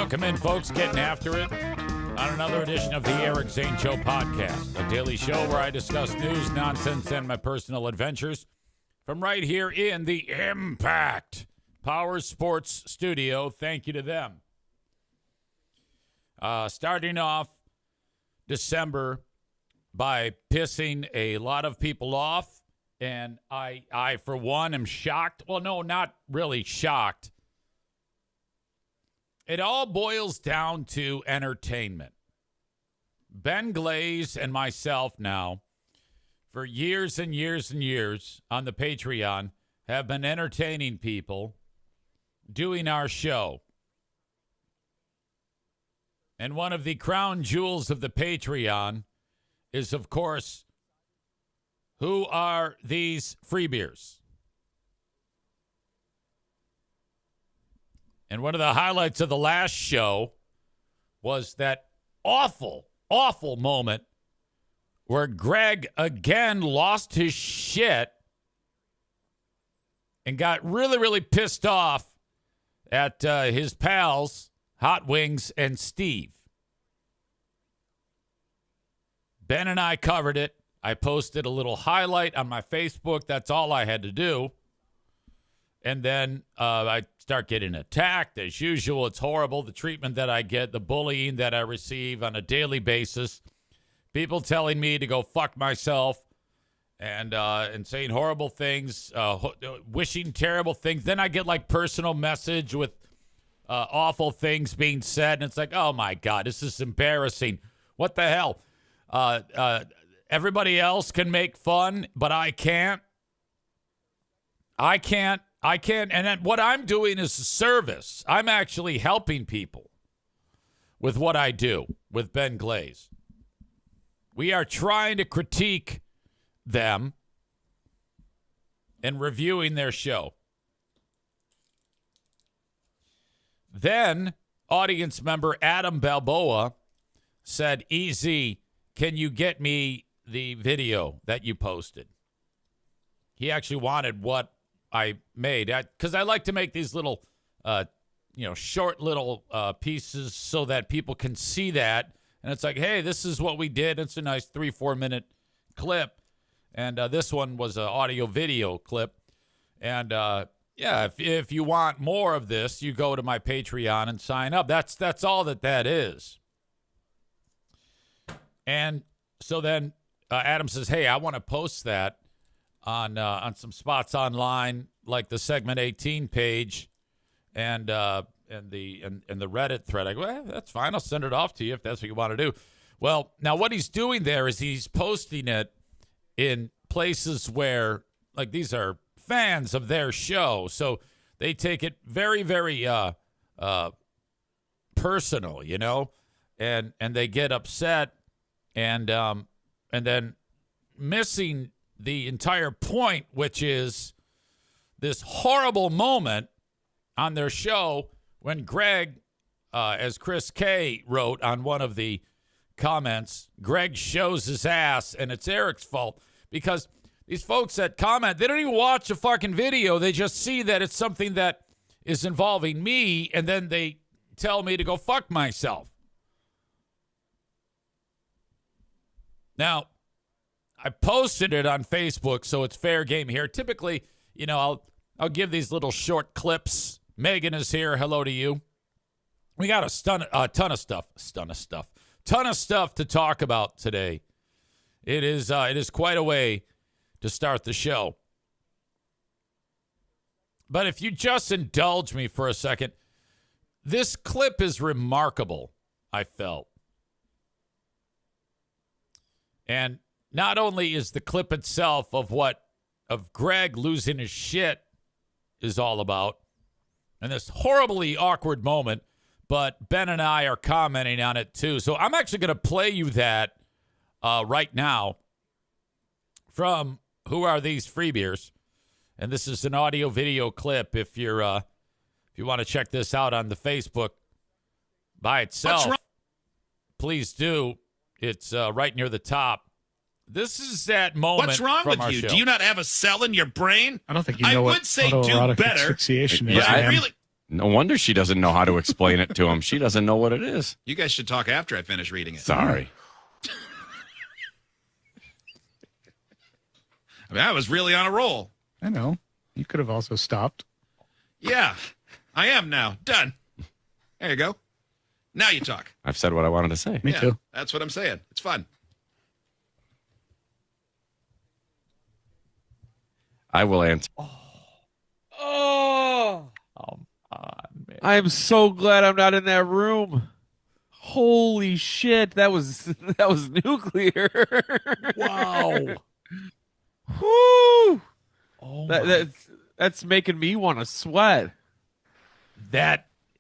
Welcome in, folks. Getting after it on another edition of the Eric Zane Show podcast, a daily show where I discuss news, nonsense, and my personal adventures from right here in the Impact Power Sports Studio. Thank you to them. Starting off December by pissing a lot of people off, and I for one, am shocked. Well, no, not really shocked. It all boils down to entertainment. Ben Glaze and myself now, for years and years and years on the Patreon, have been entertaining people doing our show. And one of the crown jewels of the Patreon is, of course, who are these free beers? And one of the highlights of the last show was that awful moment where Greg again lost his shit and got really pissed off at his pals, Hot Wings and Steve. Ben and I covered it. I posted a little highlight on my Facebook. That's all I had to do. And then I start getting attacked. As usual, it's horrible, the treatment that I get, the bullying that I receive on a daily basis. People telling me to go fuck myself and saying horrible things, wishing terrible things. Then I get like personal message with awful things being said. And it's like, oh, my God, this is embarrassing. What the hell? Everybody else can make fun, but I can't. I can't. And then what I'm doing is a service. I'm actually helping people with what I do with Ben Glaze. We are trying to critique them and reviewing their show. Then audience member Adam Balboa said, "Easy, can you get me the video that you posted?" He actually wanted what I made, because I like to make these little, short little pieces so that people can see that. And it's like, hey, this is what we did. It's a nice 3-4 minute clip. And this one was an audio video clip. And if you want more of this, you go to my Patreon and sign up. That's all that is. And so then Adam says, hey, I want to post that on some spots online, like the Segment 18 page and the Reddit thread. I go, that's fine. I'll send it off to you if that's what you want to do. Well, now what he's doing there is he's posting it in places where, like, these are fans of their show, so they take it very, very personal, and they get upset and then missing the entire point, which is this horrible moment on their show when Greg, as Chris K wrote on one of the comments, Greg shows his ass, and it's Eric's fault because these folks that comment, they don't even watch the fucking video. They just see that it's something that is involving me, and then they tell me to go fuck myself. Now, I posted it on Facebook, so it's fair game here. Typically, I'll give these little short clips. Megan is here. Hello to you. We got a ton of stuff to talk about today. It is quite a way to start the show. But if you just indulge me for a second, this clip is remarkable, I felt. And not only is the clip itself of Greg losing his shit is all about, and this horribly awkward moment, but Ben and I are commenting on it too. So I'm actually going to play you that right now from Who Are These Free Beers? And this is an audio video clip if you want to check this out on the Facebook by itself. Please do. It's right near the top. This is that moment. What's wrong with you? Show. Do you not have a cell in your brain? I don't think you know I would say do autoerotic better. Asphyxiation is. Yeah, No wonder she doesn't know how to explain it to him. She doesn't know what it is. You guys should talk after I finish reading it. Sorry. I mean, I was really on a roll. I know. You could have also stopped. Yeah, I am now. Done. There you go. Now you talk. I've said what I wanted to say. Me too. That's what I'm saying. It's fun. I will answer. Oh, Man. I am so glad I'm not in that room. Holy shit, that was nuclear. Wow. Whoo! Oh, That's making me want to sweat.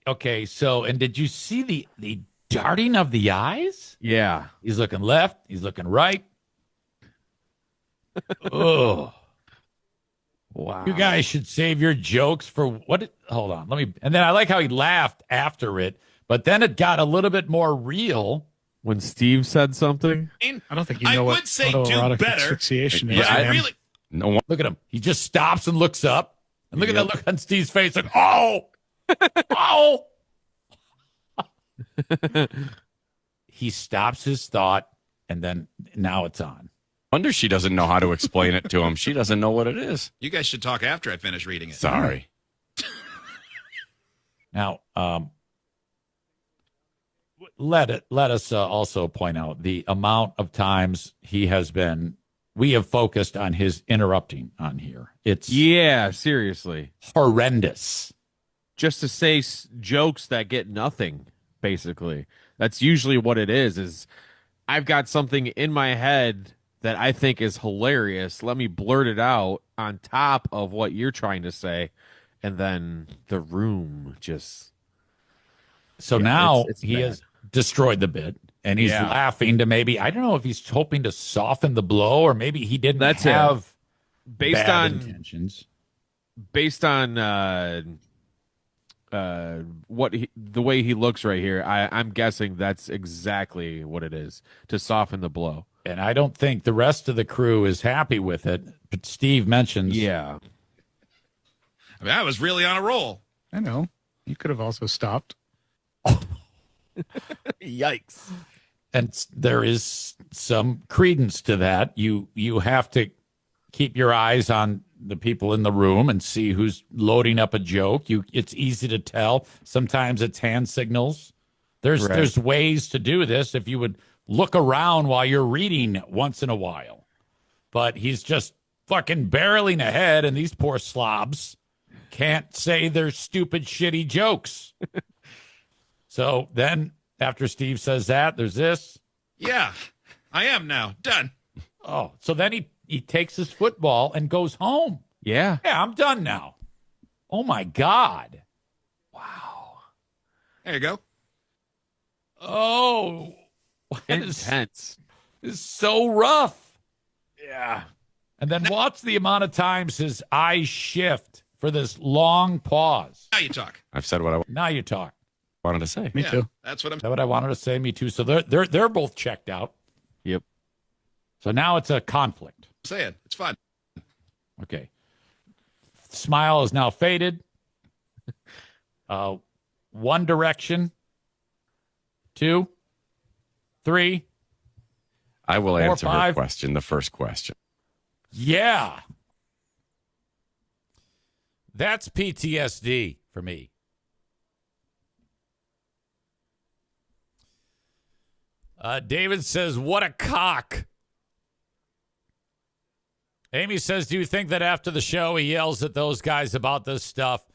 Okay, so, and did you see the darting of the eyes? Yeah. He's looking left, he's looking right. Oh. Wow. You guys should save your jokes for hold on, and then I like how he laughed after it, but then it got a little bit more real. When Steve said something, I don't think you I know would what say do autoerotic better, asphyxiation is. Yeah, I man. really. No, Look at him. He just stops and looks up. And look at that look on Steve's face, like, oh, oh. He stops his thought, and then now it's on. wonder she doesn't know how to explain it to him. She doesn't know what it is. You guys should talk after I finish reading it. Sorry. Now, let us also point out the amount of times we have focused on his interrupting on here. It's yeah, seriously, horrendous. just to say jokes that get nothing. Basically, that's usually what it is. Is I've got something in my head that I think is hilarious. Let me blurt it out on top of what you're trying to say, and then the room just. So Yeah, now it's he bad. has destroyed the bit, and he's Yeah. laughing to maybe, I don't know if he's hoping to soften the blow, or maybe he didn't That's it. have based bad on intentions. the way he looks right here, I'm guessing that's exactly what it is, to soften the blow. And I don't think the rest of the crew is happy with it. But Steve mentions, Yeah. I mean, I was really on a roll. I know. You could have also stopped. Yikes. and there is some credence to that. You have to keep your eyes on the people in the room and see who's loading up a joke. It's easy to tell. Sometimes it's hand signals. There's ways to do this if you would look around while you're reading once in a while. But he's just fucking barreling ahead, and these poor slobs can't say their stupid, shitty jokes. So then, after Steve says that, there's this. Yeah, I am now. Done. Oh, so then he takes his football and goes home. Yeah. Yeah, I'm done now. Oh, my God. There you go. Oh, that Intense. is so rough. Yeah. And then watch the amount of times his eyes shift for this long pause. Now you talk. I've said what I Now you talk. wanted to say. Me too. That's what I'm. Is that what I wanted to say? Me too. So they're both checked out. Yep. So now it's a conflict. saying. It's fun. Okay. Smile is now faded. One Direction. 2, 3. I will 4, answer 5. her question, the first question. Yeah. That's PTSD for me. David says, what a cock. Amy says, do you think that after the show he yells at those guys about this stuff?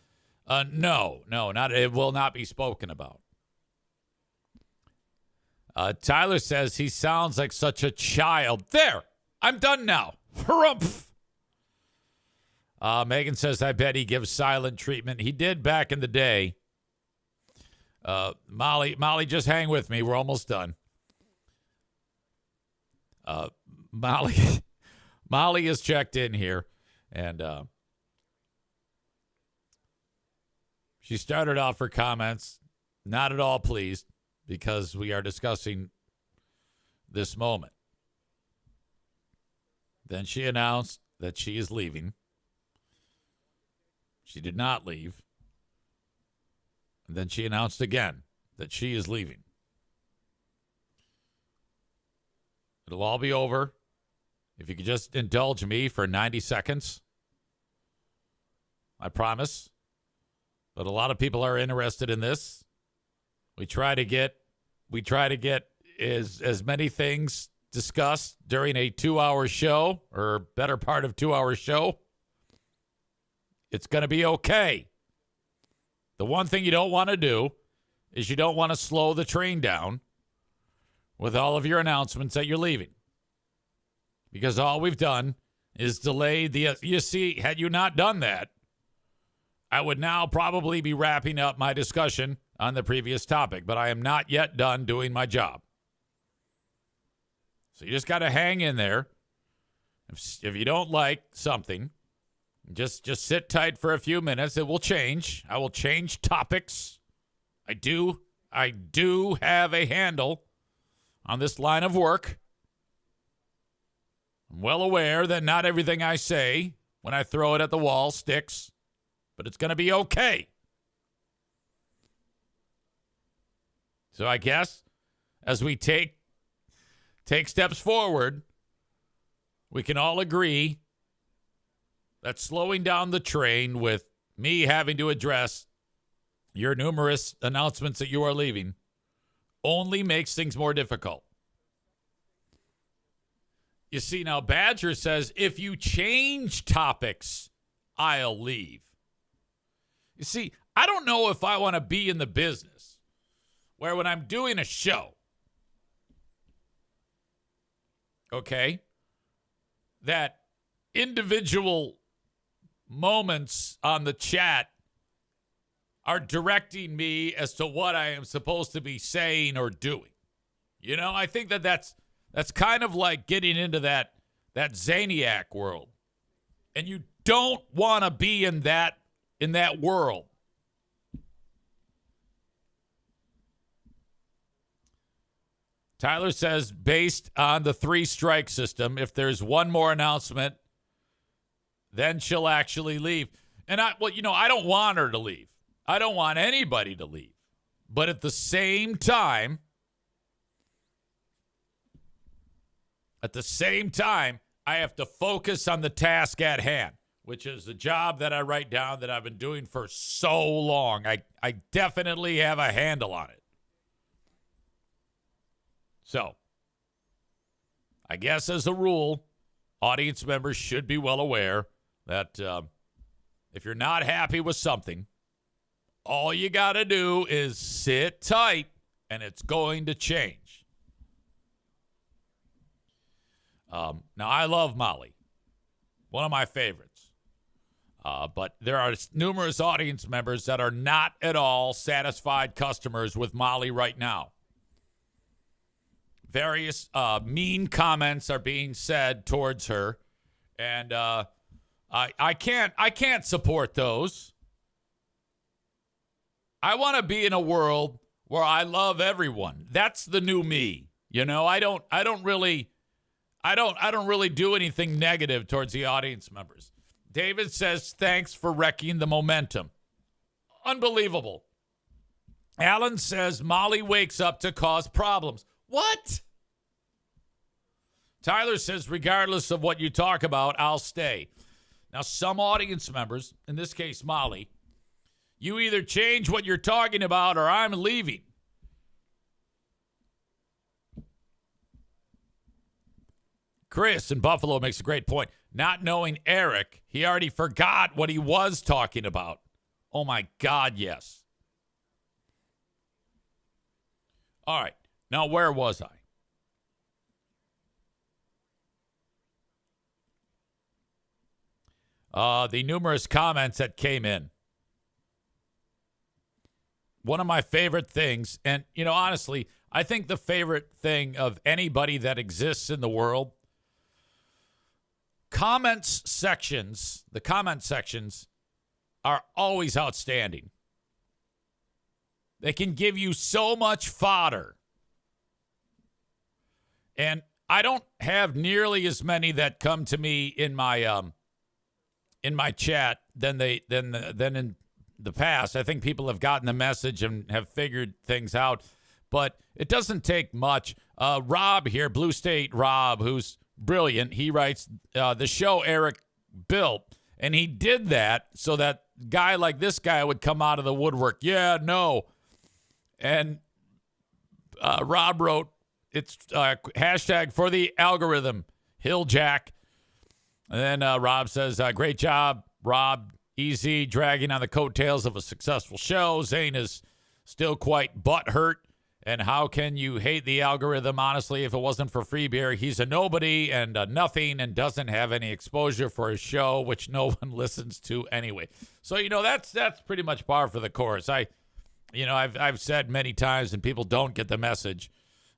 No, not. It will not be spoken about. Tyler says he sounds like such a child. There, I'm done now. Harumph. Megan says, I bet he gives silent treatment. He did back in the day. Molly, just hang with me. We're almost done. Molly is checked in here, and she started off her comments not at all pleased because we are discussing this moment. Then she announced that she is leaving. She did not leave. And then she announced again that she is leaving. It'll all be over if you could just indulge me for 90 seconds. I promise. But a lot of people are interested in this. We try to get as many things discussed during a 2-hour show, or better part of 2-hour show. It's going to be okay. The one thing you don't want to do is you don't want to slow the train down with all of your announcements that you're leaving. Because all we've done is delay the... You see, had you not done that, I would now probably be wrapping up my discussion on the previous topic, but I am not yet done doing my job. So you just got to hang in there. If you don't like something, just sit tight for a few minutes. It will change. I will change topics. I do have a handle on this line of work. I'm well aware that not everything I say when I throw it at the wall sticks, but it's going to be okay. So I guess as we take steps forward, we can all agree that slowing down the train with me having to address your numerous announcements that you are leaving only makes things more difficult. You see, now Badger says, if you change topics, I'll leave. You see, I don't know if I want to be in the business where when I'm doing a show, okay, that individual moments on the chat are directing me as to what I am supposed to be saying or doing. You know, I think that's kind of like getting into that Zaniac world. And you don't want to be in that world. Tyler says, based on the 3-strike system, if there's one more announcement, then she'll actually leave. And I don't want her to leave. I don't want anybody to leave. But at the same time, I have to focus on the task at hand, which is the job that I write down that I've been doing for so long. I definitely have a handle on it. So, I guess as a rule, audience members should be well aware that if you're not happy with something, all you got to do is sit tight, and it's going to change. Now, I love Molly, one of my favorites. But there are numerous audience members that are not at all satisfied customers with Molly right now. Various mean comments are being said towards her, and I can't support those. I want to be in a world where I love everyone. That's the new me. You know, I don't really do anything negative towards the audience members. David says, thanks for wrecking the momentum. Unbelievable. Alan says, Molly wakes up to cause problems. What? Tyler says, regardless of what you talk about, I'll stay. Now, some audience members, in this case, Molly, you either change what you're talking about or I'm leaving. Chris in Buffalo makes a great point. Not knowing Eric, he already forgot what he was talking about. Oh, my God, yes. All right. Now, where was I? The numerous comments that came in. One of my favorite things, and, you know, honestly, I think the favorite thing of anybody that exists in the world, the comment sections are always outstanding. They can give you so much fodder. And I don't have nearly as many that come to me in my chat than in the past. I think people have gotten the message and have figured things out, but it doesn't take much. Rob here, Blue State Rob, who's brilliant, he writes, the show Eric built, and he did that so that guy like this guy would come out of the woodwork. Yeah, no. And Rob wrote, it's hashtag for the algorithm, Hilljack. And then Rob says, great job, Rob. Easy dragging on the coattails of a successful show. Zane is still quite butthurt. And how can you hate the algorithm? Honestly, if it wasn't for Free Beer, he's a nobody and a nothing and doesn't have any exposure for his show, which no one listens to anyway. So, that's pretty much par for the course. I've said many times, and people don't get the message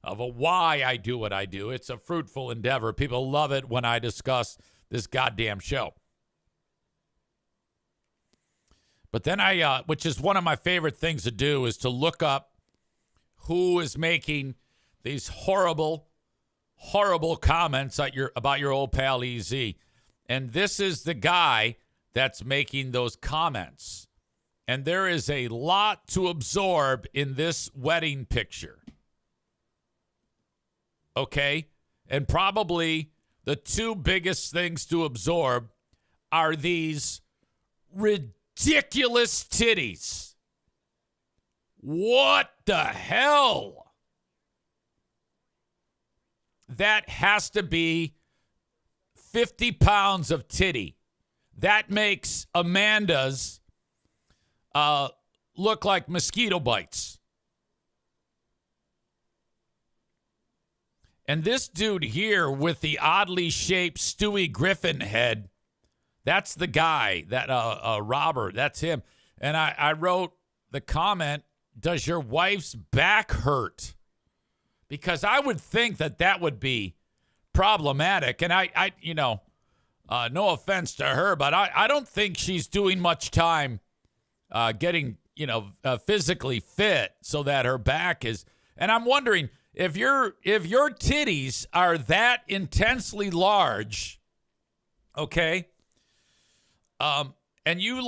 of why I do what I do. It's a fruitful endeavor. People love it when I discuss this goddamn show. But then which is one of my favorite things to do, is to look up who is making these horrible, horrible comments about your old pal EZ. And this is the guy that's making those comments. And there is a lot to absorb in this wedding picture. Okay? And probably the two biggest things to absorb are these ridiculous titties. What the hell? That has to be 50 pounds of titty. That makes Amanda's look like mosquito bites. And this dude here with the oddly shaped Stewie Griffin head, that's the guy, that Robert, that's him. And I wrote the comment, does your wife's back hurt? Because I would think that would be problematic. And I no offense to her, but I don't think she's doing much time getting, physically fit so that her back is. And I'm wondering if your titties are that intensely large, okay, and you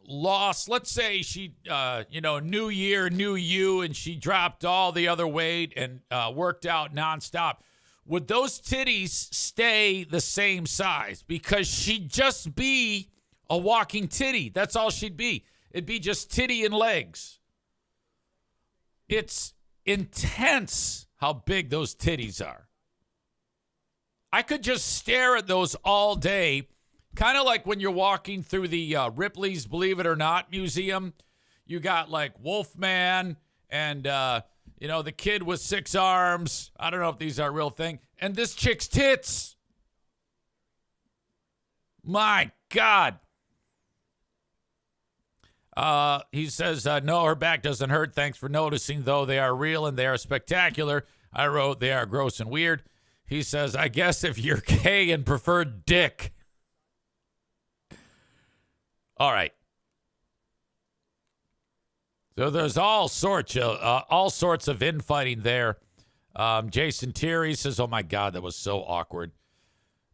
lost, let's say she, new year, new you, and she dropped all the other weight and worked out nonstop. Would those titties stay the same size? Because she'd just be a walking titty. That's all she'd be. It'd be just titty and legs. It's intense how big those titties are. I could just stare at those all day. Kind of like when you're walking through the Ripley's Believe It or Not Museum. You got like Wolfman and, the kid with 6 arms. I don't know if these are a real thing. And this chick's tits. My God. He says, no, her back doesn't hurt. Thanks for noticing, though. They are real and they are spectacular. I wrote, they are gross and weird. He says, I guess if you're gay and prefer dick. All right. So there's all sorts of infighting there. Jason Terry says, oh, my God, that was so awkward.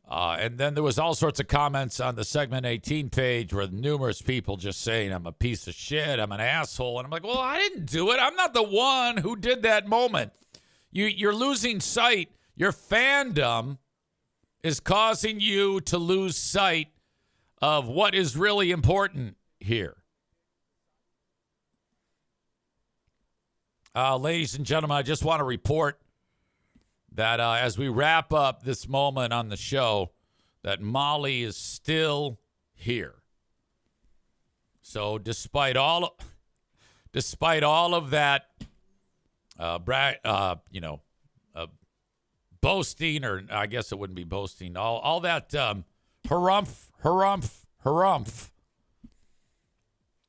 And then there was all sorts of comments on the Segment 18 page where numerous people just saying, I'm a piece of shit, I'm an asshole. And I'm like, well, I didn't do it. I'm not the one who did that moment. You're losing sight. Your fandom is causing you to lose sight of what is really important here. Ladies and gentlemen, I just want to report that as we wrap up this moment on the show, that Molly is still here. So despite all of that, boasting, or I guess it wouldn't be boasting, all that harumph,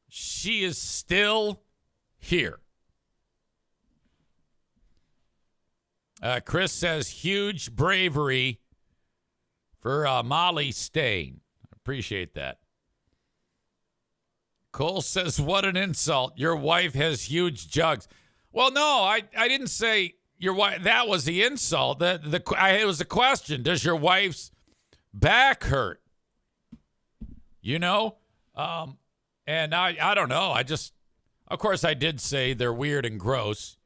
she is still here. Chris says, huge bravery for Molly staying. Appreciate that. Cole says, what an insult. Your wife has huge jugs. Well, no, I didn't say your wife. That was the insult. It was a question. Does your wife's back hurt? And I don't know. Of course, I did say they're weird and gross.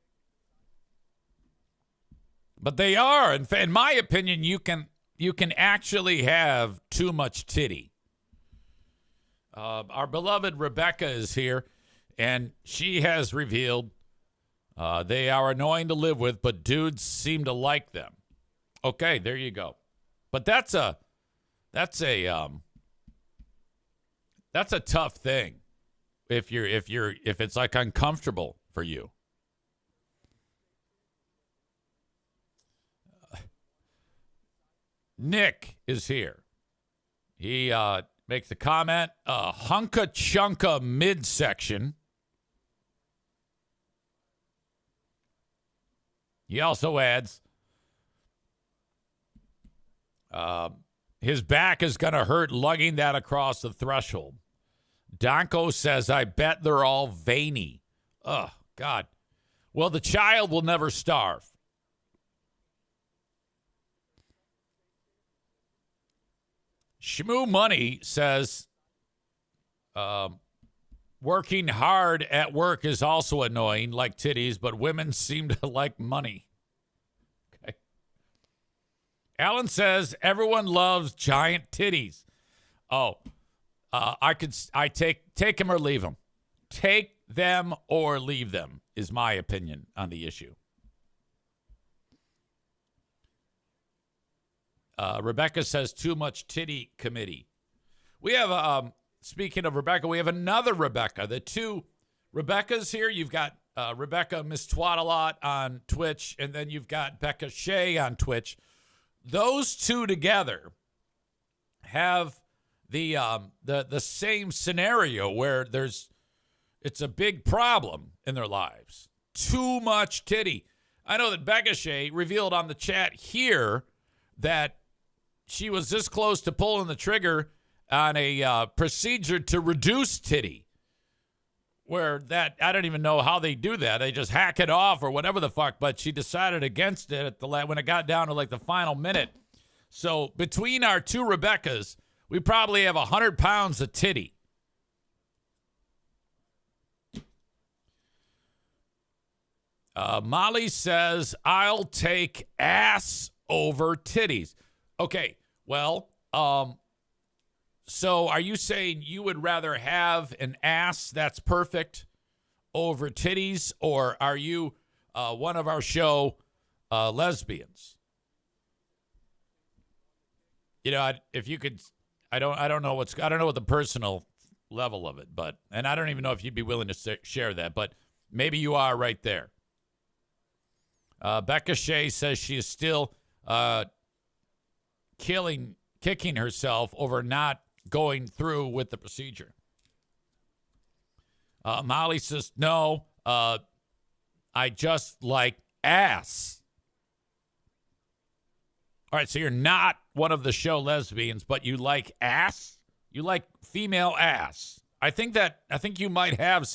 But they are. In my opinion, you can actually have too much titty. Our beloved Rebecca is here, and she has revealed they are annoying to live with, but dudes seem to like them. Okay, there you go. But that's a tough thing if it's like uncomfortable for you. Nick is here. He makes a comment, hunka chunka midsection. He also adds, his back is going to hurt lugging that across the threshold. Donko says, I bet they're all veiny. Oh, God. Well, the child will never starve. Shmoo Money says, working hard at work is also annoying, like titties, but women seem to like money. Okay. Alan says, everyone loves giant titties. Oh, I take them or leave them. Take them or leave them is my opinion on the issue. Rebecca says too much titty committee. We have, speaking of Rebecca, we have another Rebecca. The two Rebeccas here. You've got Rebecca Miss Twat-A-Lot on Twitch, and then you've got Becca Shea on Twitch. Those two together have the same scenario where it's a big problem in their lives. Too much titty. I know that Becca Shea revealed on the chat here that she was this close to pulling the trigger on a procedure to reduce titty. Where that, I don't even know how they do that. They just hack it off or whatever the fuck, but she decided against it at when it got down to like the final minute. So between our two Rebeccas, we probably have 100 pounds of titty. Molly says, I'll take ass over titties. Okay, well, so are you saying you would rather have an ass that's perfect over titties, or are you one of our show lesbians? You know, if you could, I don't know what the personal level of it, and I don't even know if you'd be willing to share that, but maybe you are right there. Becca Shea says she is still kicking herself over not going through with the procedure. Molly says, no, I just like ass. All right, so you're not one of the show lesbians, but you like ass? You like female ass. I think you might have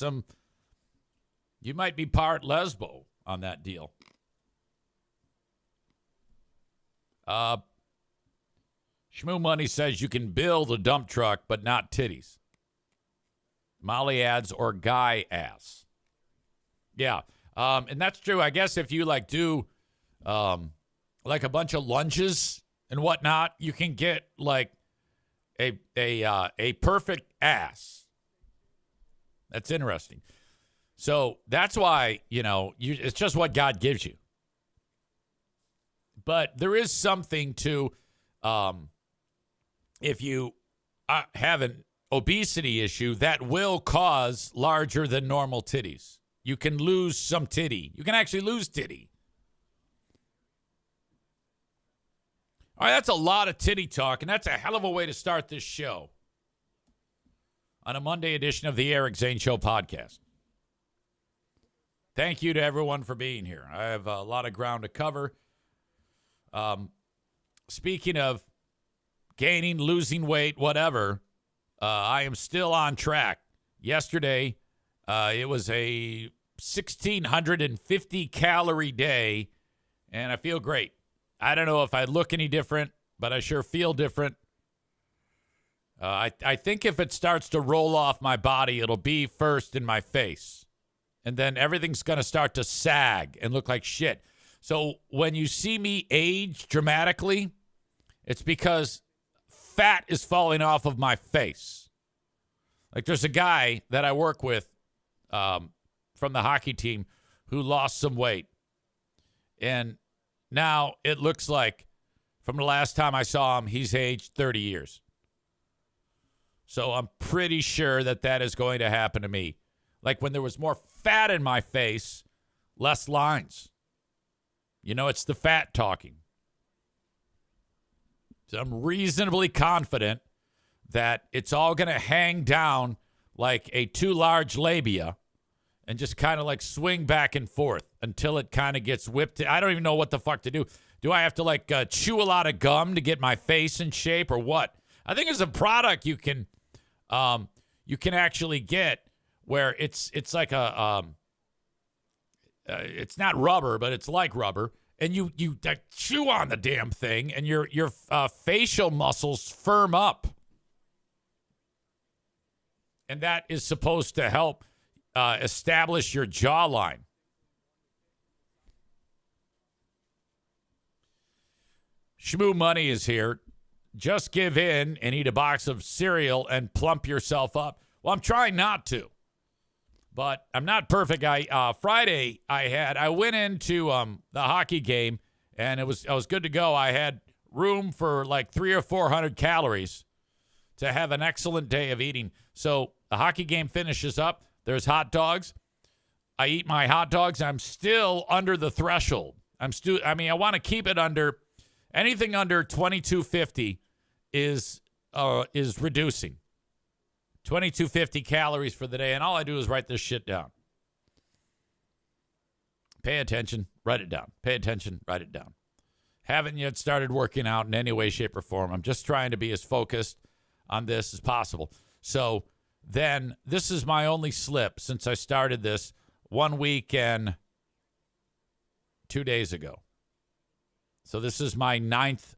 you might be part lesbo on that deal. Shmoo Money says you can build a dump truck, but not titties. Molly adds, or guy ass. Yeah, and that's true. I guess if you do like a bunch of lunges and whatnot, you can get like a perfect ass. That's interesting. So that's why, it's just what God gives you. But there is something to, if you have an obesity issue, that will cause larger than normal titties. You can lose some titty. You can actually lose titty. All right, that's a lot of titty talk, and that's a hell of a way to start this show on a Monday edition of the Eric Zane Show podcast. Thank you to everyone for being here. I have a lot of ground to cover. Speaking of gaining, losing weight, whatever, I am still on track. Yesterday, it was a 1,650 calorie day, and I feel great. I don't know if I look any different, but I sure feel different. I think if it starts to roll off my body, it'll be first in my face. And then everything's going to start to sag and look like shit. So when you see me age dramatically, it's because fat is falling off of my face. Like there's a guy that I work with from the hockey team who lost some weight. And now it looks like from the last time I saw him, he's aged 30 years. So I'm pretty sure that that is going to happen to me. Like when there was more fat in my face, less lines. You know, it's the fat talking. So I'm reasonably confident that it's all going to hang down like a too large labia and just kind of like swing back and forth until it kind of gets whipped. I don't even know what the fuck to do. Do I have to like chew a lot of gum to get my face in shape or what? I think it's a product you can actually get where it's like a it's not rubber, but it's like rubber, and you chew on the damn thing, and your facial muscles firm up, and that is supposed to help establish your jawline. Shmoo Money is here. Just give in and eat a box of cereal and plump yourself up. Well, I'm trying not to, but I'm not perfect. Friday I went into the hockey game and I was good to go. I had room for like 300 or 400 calories to have an excellent day of eating. So the hockey game finishes up. There's hot dogs. I eat my hot dogs. I'm still under the threshold. I want to keep it under anything under 2250 is reducing. 2250 calories for the day, and all I do is write this shit down. Pay attention, write it down. Pay attention, write it down. Haven't yet started working out in any way, shape, or form. I'm just trying to be as focused on this as possible. So then this is my only slip since I started this 1 week and 2 days ago. So this is my 9th